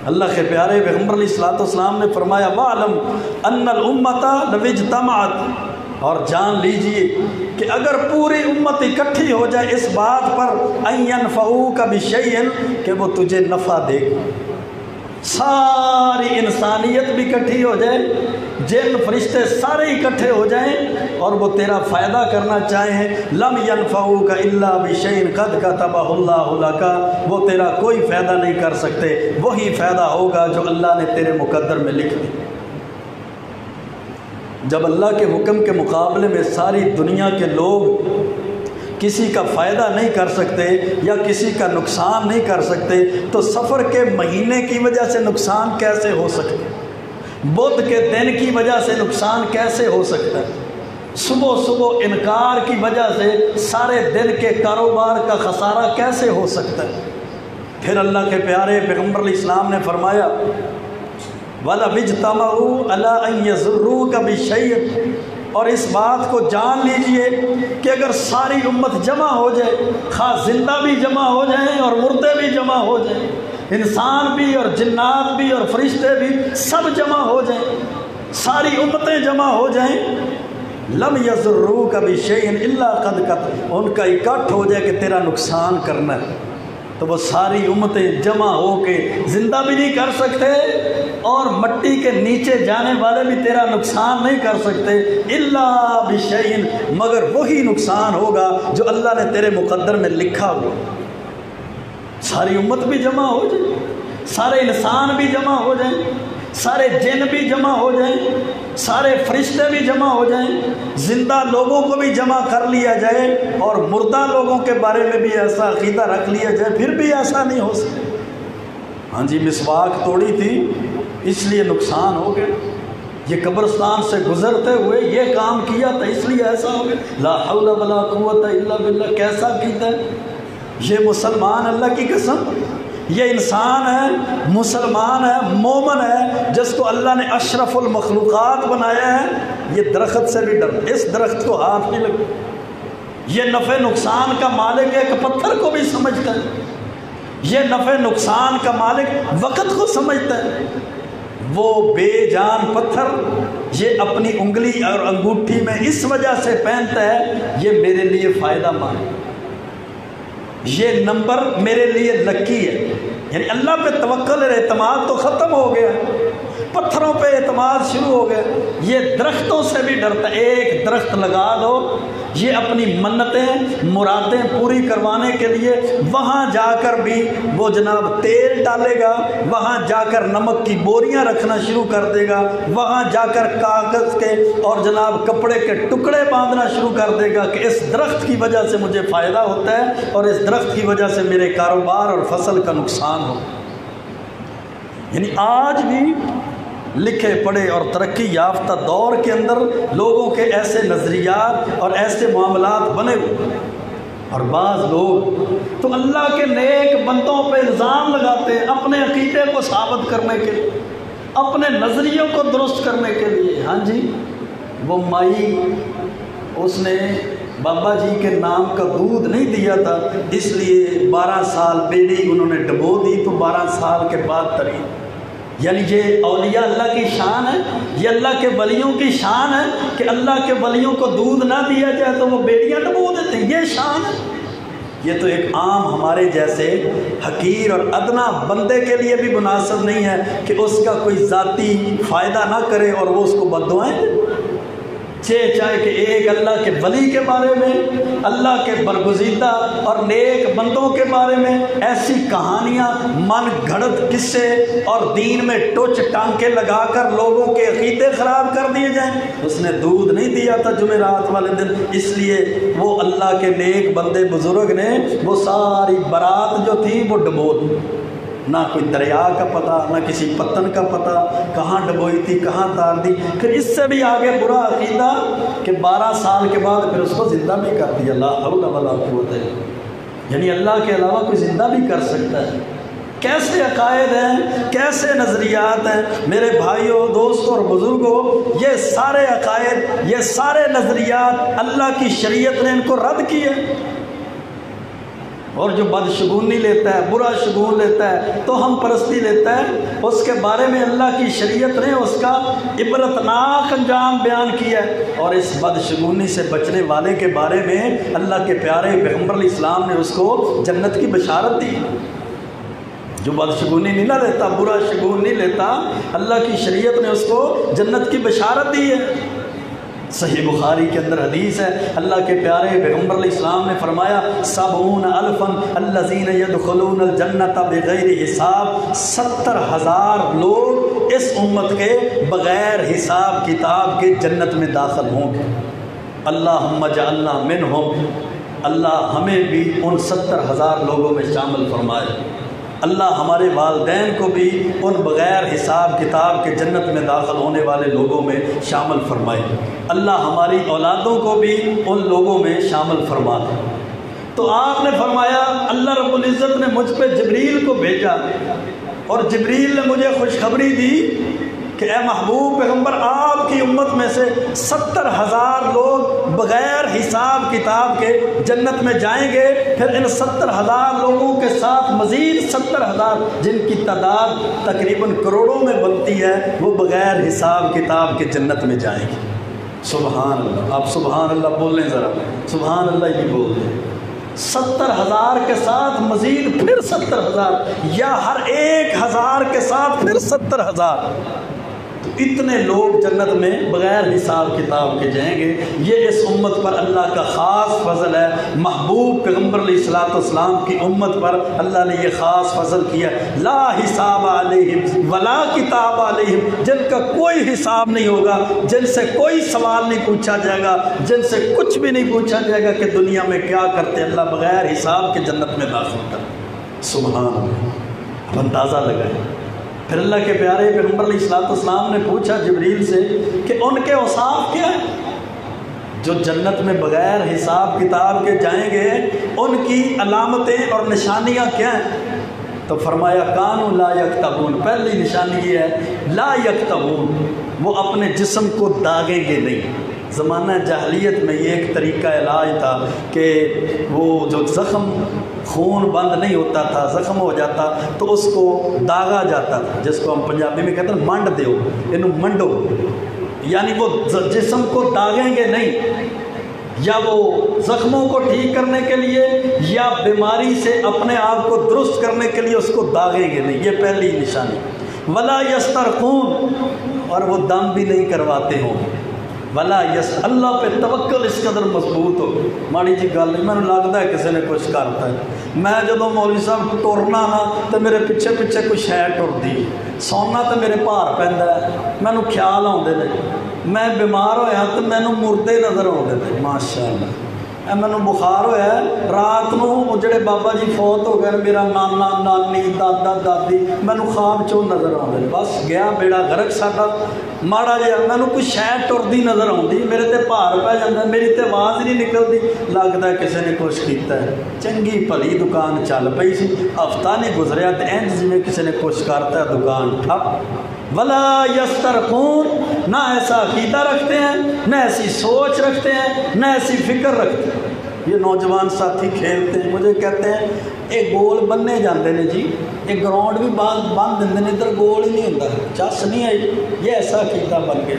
اللہ کے پیارے پیغمبر علیہ الصلوۃ والسلام نے فرمایا وَاعْلَمْ أَنَّ الْأُمَّةَ لَوْ اجْتَمَعَتْ، اور جان لیجئے کہ اگر پوری امت اکٹھی ہو جائے اس بات پر أَن يَنْفَعُوكَ بِشَيْءٍ کہ وہ تجھے نفع دے گا، ساری انسانیت بھی اکٹھی ہو جائے، جن فرشتے سارے اکٹھے ہو جائیں اور وہ تیرا فائدہ کرنا چاہیں، لم ينفعوك الا بشيء قد كتبه الله لك، وہ تیرا کوئی فائدہ نہیں کر سکتے، وہی فائدہ ہوگا جو اللہ نے تیرے مقدر میں لکھ دی۔ جب اللہ کے حکم کے مقابلے میں ساری دنیا کے لوگ کسی کا فائدہ نہیں کر سکتے یا کسی کا نقصان نہیں کر سکتے تو سفر کے مہینے کی وجہ سے نقصان کیسے ہو سکتا، بدھ کے دن کی وجہ سے نقصان کیسے ہو سکتا ہے، صبح صبح انکار کی وجہ سے سارے دن کے کاروبار کا خسارہ کیسے ہو سکتا ہے۔ پھر اللہ کے پیارے پیغمبر علیہ السلام نے فرمایا وَلَوِ اجْتَمَعُوا عَلَىٰ أَن يَضُرُّوكَ بِشَيْءٍ، اور اس بات کو جان لیجئے کہ اگر ساری امت جمع ہو جائے، خاص زندہ بھی جمع ہو جائیں اور مردے بھی جمع ہو جائیں، انسان بھی اور جنات بھی اور فرشتے بھی سب جمع ہو جائیں، ساری امتیں جمع ہو جائیں، لم يضروك بشيء الا قد كتب، ان کا اکٹھ ہو جائے کہ تیرا نقصان کرنا ہے، تو وہ ساری امتیں جمع ہو کے زندہ بھی نہیں کر سکتے اور مٹی کے نیچے جانے والے بھی تیرا نقصان نہیں کر سکتے، الا بشیء، مگر وہی نقصان ہوگا جو اللہ نے تیرے مقدر میں لکھا ہوا۔ ساری امت بھی جمع ہو جائے، سارے انسان بھی جمع ہو جائیں، سارے جن بھی جمع ہو جائیں، سارے فرشتے بھی جمع ہو جائیں، زندہ لوگوں کو بھی جمع کر لیا جائے اور مردہ لوگوں کے بارے میں بھی ایسا عقیدہ رکھ لیا جائے، پھر بھی ایسا نہیں ہو سکتا۔ ہاں جی، مسواک توڑی تھی اس لیے نقصان ہو گیا، یہ قبرستان سے گزرتے ہوئے یہ کام کیا تھا اس لیے ایسا ہو گیا، لا حول ولا قوت الا باللہ، کیسا کیتا ہے یہ مسلمان، اللہ کی قسم یہ انسان ہے، مسلمان ہے، مومن ہے، جس کو اللہ نے اشرف المخلوقات بنایا ہے، یہ درخت سے بھی ڈرتا، اس درخت کو ہاتھ نہیں لگتا، یہ نفع نقصان کا مالک ایک پتھر کو بھی سمجھتا ہے، یہ نفع نقصان کا مالک وقت کو سمجھتا ہے، وہ بے جان پتھر یہ اپنی انگلی اور انگوٹھی میں اس وجہ سے پہنتا ہے یہ میرے لیے فائدہ مند، یہ نمبر میرے لیے لکی ہے، یعنی اللہ پہ توکل اور اعتماد تو ختم ہو گیا، پتھروں پہ اعتماد شروع ہو گیا، یہ درختوں سے بھی ڈرتا ہے، ایک درخت لگا دو، یہ اپنی منتیں مرادیں پوری کروانے کے لیے وہاں جا کر بھی وہ جناب تیل ڈالے گا، وہاں جا کر نمک کی بوریاں رکھنا شروع کر دے گا، وہاں جا کر کاغذ کے اور جناب کپڑے کے ٹکڑے باندھنا شروع کر دے گا کہ اس درخت کی وجہ سے مجھے فائدہ ہوتا ہے اور اس درخت کی وجہ سے میرے کاروبار اور فصل کا نقصان ہو۔ یعنی آج بھی لکھے پڑھے اور ترقی یافتہ دور کے اندر لوگوں کے ایسے نظریات اور ایسے معاملات بنے ہوئے، اور بعض لوگ تو اللہ کے نیک بندوں پہ الزام لگاتے ہیں اپنے عقیدے کو ثابت کرنے کے لیے، اپنے نظریوں کو درست کرنے کے لیے۔ ہاں جی، وہ مائی اس نے بابا جی کے نام کا دودھ نہیں دیا تھا، اس لیے 12 سال بیڑی انہوں نے ڈبو دی تو 12 سال کے بعد تری، یعنی یہ اولیاء اللہ کی شان ہے، یہ اللہ کے ولیوں کی شان ہے کہ اللہ کے ولیوں کو دودھ نہ دیا جائے تو وہ بیڑیاں ڈبو دیتے ہیں، یہ شان ہے۔ یہ تو ایک عام ہمارے جیسے حقیر اور ادنا بندے کے لیے بھی مناسب نہیں ہے کہ اس کا کوئی ذاتی فائدہ نہ کرے اور وہ اس کو بد دعائیں دے۔ چاہے کہ ایک اللہ کے ولی کے بارے میں، اللہ کے برگزیدہ اور نیک بندوں کے بارے میں ایسی کہانیاں، من گھڑت قصے اور دین میں ٹوچ ٹانکے لگا کر لوگوں کے عقیدے خراب کر دیے جائیں۔ اس نے دودھ نہیں دیا تھا جمعرات والے دن، اس لیے وہ اللہ کے نیک بندے بزرگ نے وہ ساری برات جو تھی وہ ڈبو دی، نہ کوئی دریا کا پتہ، نہ کسی پتن کا پتہ، کہاں ڈبوئی تھی، کہاں تار دی۔ پھر اس سے بھی آگے برا عقیدہ کہ 12 سال کے بعد پھر اس کو زندہ بھی کر دیا۔ لا حول ولا قوت الا باللہ، یعنی اللہ کے علاوہ کوئی زندہ بھی کر سکتا ہے۔ کیسے عقائد ہیں، کیسے نظریات ہیں میرے بھائیوں، دوستوں اور بزرگوں، یہ سارے عقائد، یہ سارے نظریات اللہ کی شریعت نے ان کو رد کیے۔ اور جو بدشگونی لیتا ہے، برا شگون لیتا ہے، تو ہم پرستی لیتا ہے، اس کے بارے میں اللہ کی شریعت نے اس کا عبرتناک انجام بیان کیا ہے۔ اور اس بدشگونی سے بچنے والے کے بارے میں اللہ کے پیارے پیغمبر علیہ السلام نے اس کو جنت کی بشارت دی۔ جو بدشگونی نہیں نہ لیتا، برا شگون نہیں لیتا، اللہ کی شریعت نے اس کو جنت کی بشارت دی ہے۔ صحیح بخاری کے اندر حدیث ہے، اللہ کے پیارے پیغمبر علیہ السلام نے فرمایا 70,000 الذین یدخلون الجنۃ بغیر حساب، 70,000 لوگ اس امت کے بغیر حساب کتاب کے جنت میں داخل ہوں گے۔ اللہم اجعلنا منہم، اللہ ہمیں بھی ان 70,000 لوگوں میں شامل فرمائے۔ اللہ ہمارے والدین کو بھی ان بغیر حساب کتاب کے جنت میں داخل ہونے والے لوگوں میں شامل فرمائے۔ اللہ ہماری اولادوں کو بھی ان لوگوں میں شامل فرما دے۔ تو آپ نے فرمایا اللہ رب العزت نے مجھ پہ جبریل کو بھیجا، اور جبریل نے مجھے خوشخبری دی کہ اے محبوب پیغمبر، آپ کی امت میں سے 70,000 لوگ بغیر حساب کتاب کے جنت میں جائیں گے۔ پھر ان 70,000 لوگوں کے ساتھ مزید 70,000 جن کی تعداد تقریباً کروڑوں میں بنتی ہے، وہ بغیر حساب کتاب کے جنت میں جائیں گے۔ سبحان اللہ، آپ سبحان اللہ بول لیں ذرا، سبحان اللہ ہی بول دیں۔ 70,000 کے ساتھ مزید پھر 70,000، یا ہر 1,000 کے ساتھ پھر 70,000، تو اتنے لوگ جنت میں بغیر حساب کتاب کے جائیں گے۔ یہ اس امت پر اللہ کا خاص فضل ہے۔ محبوب پیغمبر علیہ السلام کی امت پر اللہ نے یہ خاص فضل کیا، لا حساب علیہم ولا کتاب علیہم، جن کا کوئی حساب نہیں ہوگا، جن سے کوئی سوال نہیں پوچھا جائے گا، جن سے کچھ بھی نہیں پوچھا جائے گا کہ دنیا میں کیا کرتے، اللہ بغیر حساب کے جنت میں داخل کر۔ سبحان اللہ، اب اندازہ لگائیں۔ پھر اللہ کے پیارے پیغمبر علیہ السلام نے پوچھا جبریل سے کہ ان کے اوصاف کیا ہیں جو جنت میں بغیر حساب کتاب کے جائیں گے، ان کی علامتیں اور نشانیاں کیا ہیں؟ تو فرمایا کانوا لا یکتبون، پہلی نشانی یہ ہے لا یکتبون، وہ اپنے جسم کو داغیں گے نہیں۔ زمانہ جاہلیت میں یہ ایک طریقہ علاج تھا کہ وہ جو زخم خون بند نہیں ہوتا تھا، زخم ہو جاتا تو اس کو داغا جاتا تھا، جس کو ہم پنجابی میں کہتے ہیں منڈ دیو، انہوں منڈو، یعنی وہ جسم کو داغیں گے نہیں، یا وہ زخموں کو ٹھیک کرنے کے لیے یا بیماری سے اپنے آپ کو درست کرنے کے لیے اس کو داغیں گے نہیں، یہ پہلی نشانی۔ ولا یسترقون، اور وہ دم بھی نہیں کرواتے ہوں۔ ولا یس، اللہ پہ توکل اس قدر مضبوط ہو، ماڑی جی گل نہیں، مجھے لگتا ہے کسی نے کچھ کرتا ہے۔ میں جدو مولوی صاحب ٹرنا نا تو میرے پیچھے پیچھے کچھ ہے ٹرتی، سونا تو میرے بھار پیندا ہے، مینوں خیال آتے ہیں، میں بیمار ہویا تو مینوں مردے نظر آتے ہیں۔ ماشاء اللہ، مینوں بخار ہوا ہے، رات نو جڑے بابا جی فوت ہو گئے، میرا نانا نانی دادا دادی مینوں خواب چوں نظر آتے ہیں، بس گیا بیڑا غرق ساڈا۔ ماڑا جہا مینوں کوئی شے ٹرتی نظر آتی، میرے تے بھار پی جاتا، میری تے آواز نہیں نکلتی، لگتا ہے کسی نے کچھ کیتا ہے۔ چنگی بھلی دکان چل پئی سی، ہفتہ نہیں گزریا تے انج جویں کسی نے کچھ کرتا ہے، دکان ٹھپ۔ ولا یسترقون، نہ ایسا عقیدہ رکھتے ہیں، نہ ایسی سوچ رکھتے ہیں، نہ ایسی فکر رکھتے ہیں۔ یہ نوجوان ساتھی کھیلتے ہیں، مجھے کہتے ہیں یہ گول بننے جاندے نے جی، یہ گراؤنڈ بھی بن دیں نے، ادھر گول ہی نہیں ہوتا، چس نہیں آئی، یہ ایسا عقیدہ بن گیا۔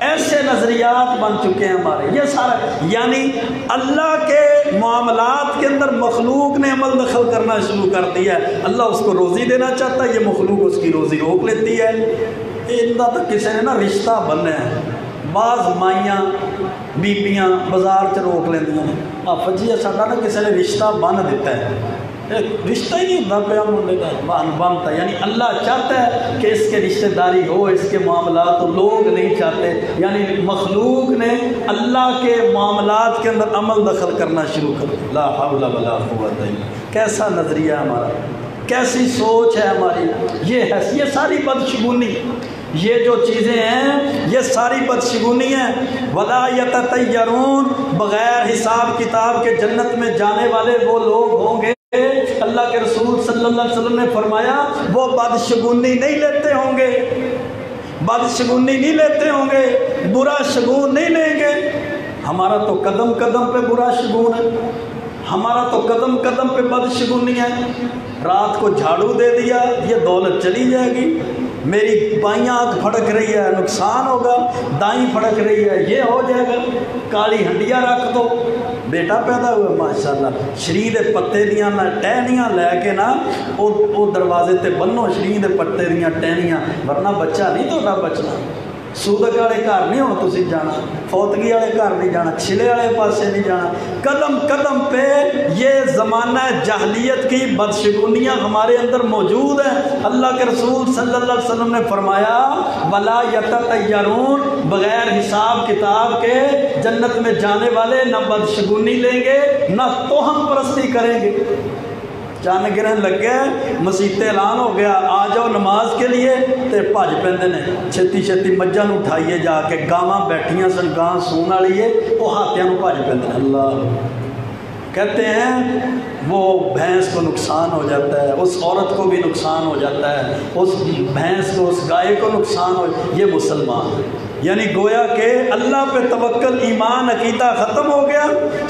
ایسے نظریات بن چکے ہیں ہمارے، یہ سارا یعنی اللہ کے معاملات کے اندر مخلوق نے عمل دخل کرنا شروع کر دیا ہے۔ اللہ اس کو روزی دینا چاہتا ہے، یہ مخلوق اس کی روزی روک لیتی ہے۔ ان کا تو کسی نے نا رشتہ بننا ہے، بعض مائیاں بیبیاں بازار چ روک لیندیاں نے، آفت جی ساڈا نا کسی نے رشتہ بن دیتا ہے، رشتہ ہی نہیں ہوتا پیا منڈے کا بنتا، یعنی اللہ چاہتا ہے کہ اس کے رشتہ داری ہو، اس کے معاملات تو لوگ نہیں چاہتے، یعنی مخلوق نے اللہ کے معاملات کے اندر عمل دخل کرنا شروع کر دیا۔ لا حول ولا قوت الا، کیسا نظریہ ہمارا، کیسی سوچ ہے ہماری، یہ ساری بدشگونی، یہ جو چیزیں ہیں یہ ساری بدشگونی ہیں۔ وَلَا يَتَطَيَّرُونَ، بغیر حساب کتاب کے جنت میں جانے والے وہ لوگ ہوں گے، اللہ کے رسول صلی اللہ علیہ وسلم نے فرمایا وہ بدشگونی نہیں لیتے ہوں گے، بدشگونی نہیں لیتے ہوں گے، برا شگون نہیں لیں گے۔ ہمارا تو قدم قدم پہ برا شگون ہے، ہمارا تو قدم قدم پہ بدشگونی ہے۔ رات کو جھاڑو دے دیا یہ دولت چلی جائے گی، میری بائیں آنکھ پھڑک رہی ہے نقصان ہوگا، دائیں پھڑک رہی ہے یہ ہو جائے گا، کالی ہنڈیاں رکھ دو، بیٹا پیدا ہوا ماشاءاللہ، شری دے پتے دیاں نہ ٹہنیاں لے کے نا وہ دروازے تے بنو شری دے پتے دیاں ٹہنیاں، ورنہ بچہ نہیں توڑا بچنا۔ سودک والے گھر نہیں ہو تسی جانا، فوتگی والے گھر نہیں جانا، چھلے والے پاسے نہیں جانا، قدم قدم پہ یہ زمانہ جاہلیت کی بدشگونیاں ہمارے اندر موجود ہیں۔ اللہ کے رسول صلی اللہ علیہ وسلم نے فرمایا وَلَا يَتَطَيَّرُونَ، بغیر حساب کتاب کے جنت میں جانے والے نہ بدشگونی لیں گے نہ توہم پرستی کریں گے۔ چند گرہن لگ گئے، مسیح اعلان ہو گیا آ جاؤ نماز کے لیے، تے بھج پیندے نے، چھتی چھتی مجھاں نوں اٹھائیے جا کے، گاواں بیٹھیاں سن گاں سون والی ہے وہ ہاتھیاں نوں بھج پیندے نے۔ اللہ کہتے ہیں وہ بھینس کو نقصان ہو جاتا ہے، اس عورت کو بھی نقصان ہو جاتا ہے، اس بھینس کو اس گائے کو نقصان ہو، یہ مسلمان ہے۔ یعنی گویا کہ اللہ پہ توکل، ایمان، عقیدہ ختم ہو گیا،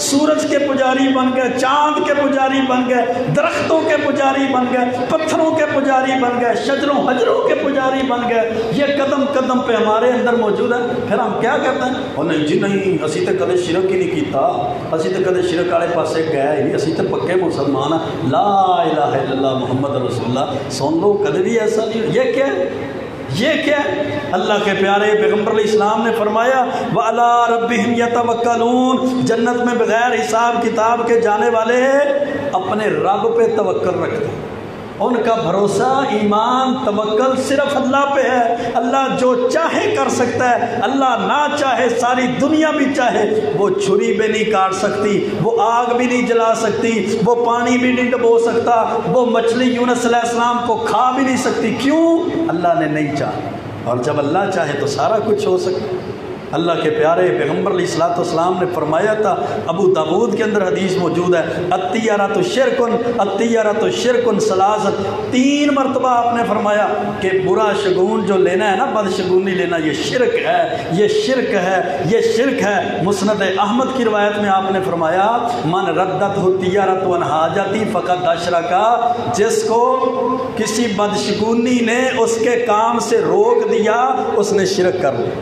سورج کے پجاری بن گئے، چاند کے پجاری بن گئے، درختوں کے پجاری بن گئے، پتھروں کے پجاری بن گئے، شجروں حجروں کے پجاری بن گئے، یہ قدم قدم پہ ہمارے اندر موجود ہے۔ پھر ہم کیا کرتے ہیں؟ اور نہیں جی نہیں، اسی تے کدے شرک ہی نہیں کیتا، اسی تے کدے شرک والے پاسے گئے ہی نہیں، اسی تے پکے مسلمان ہیں، لا الہ الا اللہ محمد رسول اللہ۔ سن لو کدے بھی ایسا نہیں۔ یہ کیا ہے؟ یہ کیا ہے؟ اللہ کے پیارے پیغمبر علیہ السلام نے فرمایا وَعَلَىٰ رَبِّهِمْ يَتَوَكَّلُونَ، جنت میں بغیر حساب کتاب کے جانے والے اپنے رب پہ توکل رکھتے ہیں، ان کا بھروسہ، ایمان، توکل صرف اللہ پہ ہے۔ اللہ جو چاہے کر سکتا ہے، اللہ نہ چاہے ساری دنیا بھی چاہے وہ چھری بھی نہیں کاٹ سکتی، وہ آگ بھی نہیں جلا سکتی، وہ پانی بھی نہیں ڈبو سکتا، وہ مچھلی یونس علیہ السلام کو کھا بھی نہیں سکتی۔ کیوں؟ اللہ نے نہیں چاہا، اور جب اللہ چاہے تو سارا کچھ ہو سکتا۔ اللہ کے پیارے پیغمبر علیہ السلام نے فرمایا تھا، ابو داود کے اندر حدیث موجود ہے، الطیرۃ شرکن، الطیرۃ شرکن ثلاث، 3 مرتبہ آپ نے فرمایا کہ برا شگون جو لینا ہے نا، بدشگونی لینا، یہ شرک ہے، یہ شرک ہے، یہ شرک ہے۔ مسند احمد کی روایت میں آپ نے فرمایا من ردت الطیرۃ عن حاجتی فقد اشرک، جس کو کسی بدشگونی نے اس کے کام سے روک دیا اس نے شرک کر لیا۔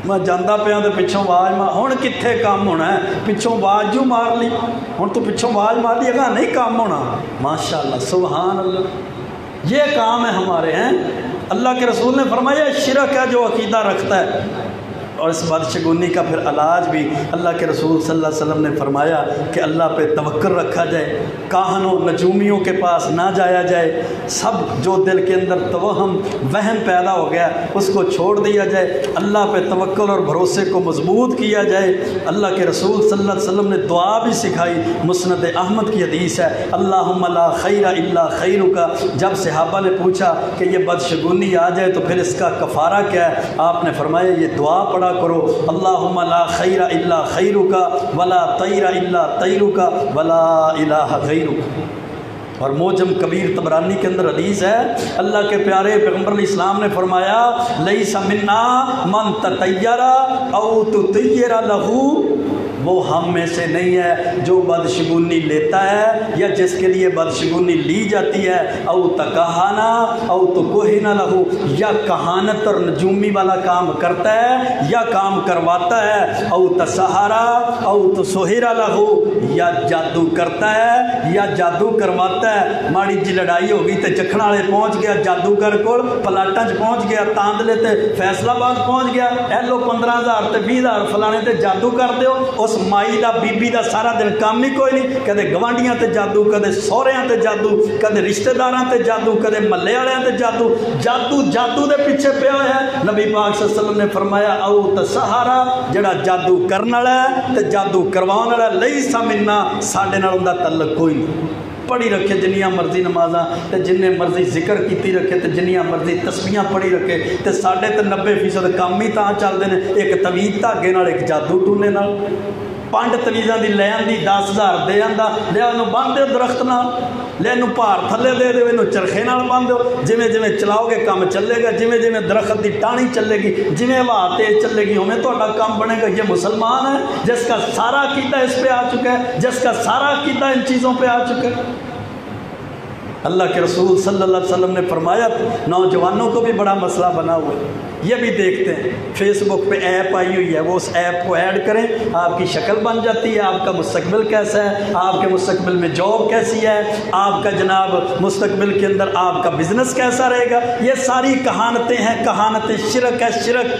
میں جانا پیا تو پچھوں آواز مار، ہوں کتنے کام ہونا ہے، پچھوں آواز جو مار لی، ہوں تو پچھوں آواز مار لی، اگاں نہیں کام ہونا۔ ماشاء اللہ، سبحان اللہ، یہ کام ہے ہمارے ہیں۔ اللہ کے رسول نے فرمایا شرک ہے جو عقیدہ رکھتا ہے، اور اس بدشگونی کا پھر علاج بھی اللہ کے رسول صلی اللہ علیہ وسلم نے فرمایا کہ اللہ پہ توکل رکھا جائے، کاہنوں نجومیوں کے پاس نہ جایا جائے، سب جو دل کے اندر توہم وہم پیدا ہو گیا اس کو چھوڑ دیا جائے، اللہ پہ توکل اور بھروسے کو مضبوط کیا جائے۔ اللہ کے رسول صلی اللہ علیہ وسلم نے دعا بھی سکھائی، مسند احمد کی حدیث ہے، اللہم لا خیر الا خیرک۔ جب صحابہ نے پوچھا کہ یہ بدشگونی آ جائے تو پھر اس کا کفارہ کیا ہے، آپ نے فرمایا یہ دعا پڑھا کرو، اللہم لا خیر الا خیرک ولا طیر الا طیرک ولا الہ غیرک۔ اور موجم کبیر طبرانی کے اندر حدیث ہے، اللہ کے پیارے پیغمبر علیہ السلام نے فرمایا لیس منا من تطیر او تطیر لہ وہ ہم میں سے نہیں ہے جو بدشگونی لیتا ہے یا جس کے لیے بدشگونی لی جاتی ہے، او تکہانا او تکہنا لہو، یا کہانت اور نجومی والا کام کرتا ہے یا کام کرواتا ہے، او تسہارا او تسہرا لہو، یا جادو کرتا ہے یا جادو کرواتا ہے۔ ماڑی جی لڑائی ہو گئی تے جکھن والے پہنچ گیا جادوگر کول، پلاٹاں چ پہنچ گیا، تاندلے تے فیصلہ آباد پہنچ گیا، اے لو 15,000 تے 20,000 فلانے تے جادو کر دیو۔ اس مائی دا بی بی دا سارا دن کام ہی کوئی نہیں، کدے گوانڈیاں تے جادو، کدے سہریاں تے جادو، کدے رشتہ داراں تے جادو، کدے محلے والےاں تے جادو، جادو جادو دے پیچھے پیا ہوا ہے۔ نبی پاک صلی اللہ علیہ وسلم نے فرمایا او تسہارا، جڑا جادو کرن والا ہے تے جادو کرواون والا، لیس منا، ساڈے نال اوندا تعلق کوئی نہیں۔ پڑھی رکھے جنیاں مرضی نمازاں تے جننے مرضی ذکر کیتی رکھے تے جنیاں مرضی تسبیحاں پڑھی رکھے تے ساڈے تے 90% کام ہی تاں چلدے نے، ایک تویز دھاگے نال، ایک جادو ٹونے نال۔ پانڈ تویزاں دی لے آندی 10,000 دے آندا، لے اینو بن دیو درخت نال، لے اینو پار تھلے دے دیو، اینو چرخے نال بن دیو، جویں جویں چلاؤ گے کام چلے گا، جویں جویں درخت دی ٹانی چلے گی، جویں ہوا تیز چلے گی اوویں تہاڈا کام بنے گا۔ یہ مسلمان ہے جس کا سارا عقیدہ اس پہ آ چکا ہے، جس کا سارا عقیدہ ان چیزوں پہ آ چکا ہے۔ اللہ کے رسول صلی اللہ علیہ وسلم نے فرمایا نوجوانوں کو بھی بڑا مسئلہ بنا ہوا ہے، یہ بھی دیکھتے ہیں فیس بک پہ ایپ آئی ہوئی ہے، وہ اس ایپ کو ایڈ کریں، آپ کی شکل بن جاتی ہے، آپ کا مستقبل کیسا ہے، آپ کے مستقبل میں جاب کیسی ہے، آپ کا جناب مستقبل کے اندر آپ کا بزنس کیسا رہے گا۔ یہ ساری کہانتیں ہیں، کہانتیں شرک ہے، شرک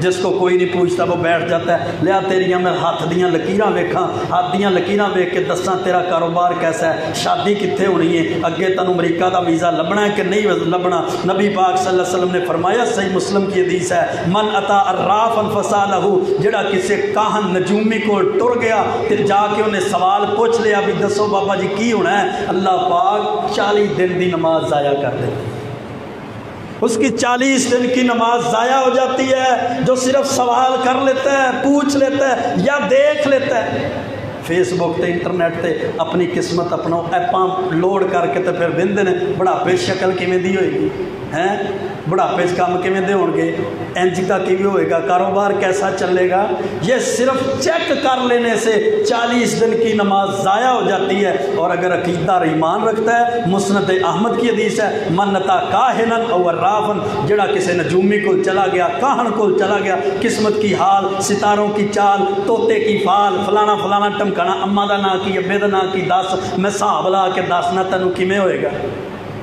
جس کو کوئی نہیں پوچھتا وہ بیٹھ جاتا ہے، لیا تیریاں میں ہاتھ دیاں لکیراں ویکھاں، ہاتھ دیاں لکیراں ویکھ کے دساں تیرا کاروبار کیسا ہے، شادی کتنے ہونی ہے، اگے تینوں امریکہ دا ویزا لبنا ہے کہ نہیں لبنا۔ نبی پاک صلی اللہ علیہ وسلم نے فرمایا، صحیح مسلم کی حدیث ہے، من اتا عرافا فسالہ، جڑا کسی کاہن نجومی کو ٹر گیا تے جا کے انہیں سوال پوچھ لیا بھی دسو بابا جی کی ہونا ہے، اللہ پاک 40 دن دی نماز ضائع کر دیتے، اس کی 40 دن کی نماز ضائع ہو جاتی ہے۔ جو صرف سوال کر لیتا ہے، پوچھ لیتا ہے یا دیکھ لیتا ہے فیس بک تے انٹرنیٹ تے اپنی قسمت اپنا ایپاں لوڈ کر کے تے پھر وہندے نے بڑھاپے شکل کیویں دی ہوئے گی ہیں، بڑھاپے کام کیویں دے ہون گے، انج کا کیویں ہوئے گا، کاروبار کیسا چلے گا۔ یہ صرف چیک کر لینے سے 40 دن کی نماز ضائع ہو جاتی ہے۔ اور اگر عقیدہ اور ایمان رکھتا ہے، مسند احمد کی حدیث ہے، من اتا کاہنا او عرافا، جڑا کسی نجومی کو چلا گیا، کاہن کو چلا گیا، قسمت کی حال، ستاروں کی چال، طوطے کی فال، فلانا فلانا ٹمکانا، اما دا نا کی، ابے دا نا کی، دس میں حساب لا کے دسنا تینوں کیویں ہوئے گا۔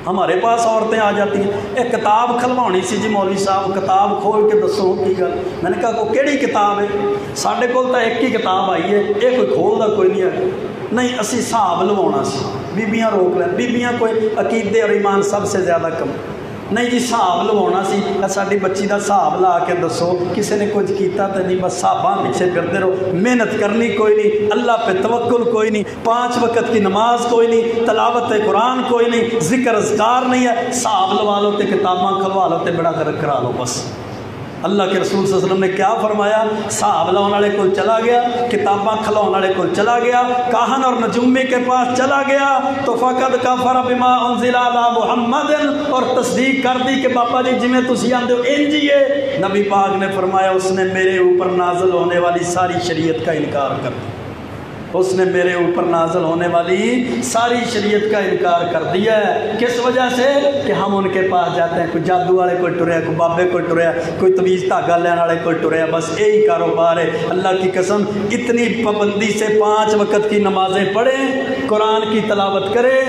ہمارے پاس عورتیں آ جاتی ہیں، ایک کتاب کھلوانی سی جی مولوی صاحب، کتاب کھول کے دسو کی گل۔ میں نے کہا کو کیڑی کتاب ہے، ساڈے کول تو ایک ہی کتاب آئی ہے، یہ کوئی کھولدا کوئی نہیں ہے۔ نہیں اسی حساب لوانا سی، بیبیاں روک لیں، بیبیاں کوئی عقیدے اور ایمان سب سے زیادہ کم، نہیں جی حساب لوانا سی، ساری بچی کا حساب لا کے دسو، کسی نے کچھ کیتا تو نہیں، بس حساباں پیچھے پھرتے رہو، محنت کرنی کوئی نہیں، اللہ پہ توکل کوئی نہیں، 5 وقت کی نماز کوئی نہیں، تلاوت قرآن کوئی نہیں، ذکر اذکار نہیں ہے، حساب لوا لو تے کتاباں کھلوا لو تے بڑا گرک کرا لو بس۔ اللہ کے رسول صلی اللہ علیہ وسلم نے کیا فرمایا، حساب لاؤن والے کو چلا گیا، کتاباں کھلاؤن والے کو چلا گیا، کاہن اور نجومی کے پاس چلا گیا تو فقد کفر بما انزل علی محمد، اور تصدیق کر دی کہ بابا جی جی میں تسی آندے ہو انج ہی ہے۔ نبی پاک نے فرمایا اس نے میرے اوپر نازل ہونے والی ساری شریعت کا انکار کر دیا، اس نے میرے اوپر نازل ہونے والی ساری شریعت کا انکار کر دیا ہے۔ کس وجہ سے کہ ہم ان کے پاس جاتے ہیں، کوئی جادو والے کوئی ٹریا، کوئی بابے کوئی ٹریا، کوئی تویز دھاگا لینے والے کوئی ٹریا، بس یہی کاروبار ہے۔ اللہ کی قسم اتنی پابندی سے 5 وقت کی نمازیں پڑھیں، قرآن کی تلاوت کریں،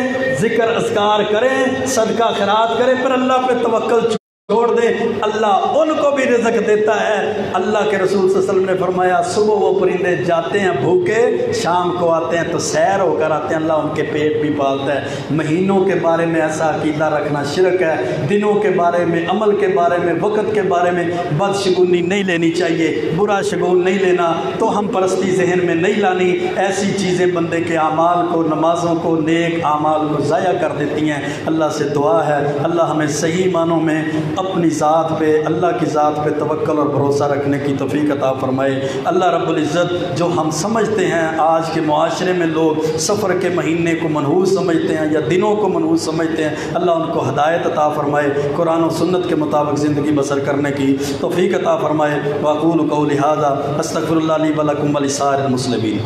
ذکر اذکار کریں، صدقہ خیرات کریں، پھر اللہ پہ توکل چھوڑ دے، اللہ ان کو بھی رزق دیتا ہے۔ اللہ کے رسول صلی اللہ علیہ وسلم نے فرمایا صبح وہ پرندے جاتے ہیں بھوکے، شام کو آتے ہیں تو سیر ہو کر آتے ہیں، اللہ ان کے پیٹ بھی پالتا ہے۔ مہینوں کے بارے میں ایسا عقیدہ رکھنا شرک ہے، دنوں کے بارے میں، عمل کے بارے میں، وقت کے بارے میں بدشگونی نہیں لینی چاہیے، برا شگون نہیں لینا، تو ہم پرستی ذہن میں نہیں لانی۔ ایسی چیزیں بندے کے اعمال کو، نمازوں کو، نیک اعمال کو ضائع کر دیتی ہیں۔ اللہ سے دعا ہے اللہ ہمیں صحیح معنوں میں اپنی ذات پہ، اللہ کی ذات پہ توکل اور بھروسہ رکھنے کی توفیق عطا فرمائے۔ اللہ رب العزت جو ہم سمجھتے ہیں آج کے معاشرے میں لوگ سفر کے مہینے کو منحوس سمجھتے ہیں یا دنوں کو منحوس سمجھتے ہیں، اللہ ان کو ہدایت عطا فرمائے، قرآن و سنت کے مطابق زندگی بسر کرنے کی توفیق عطا فرمائے۔ واقول قولی ھذا استغفر اللہ لی ولکم ولسائر المسلمین۔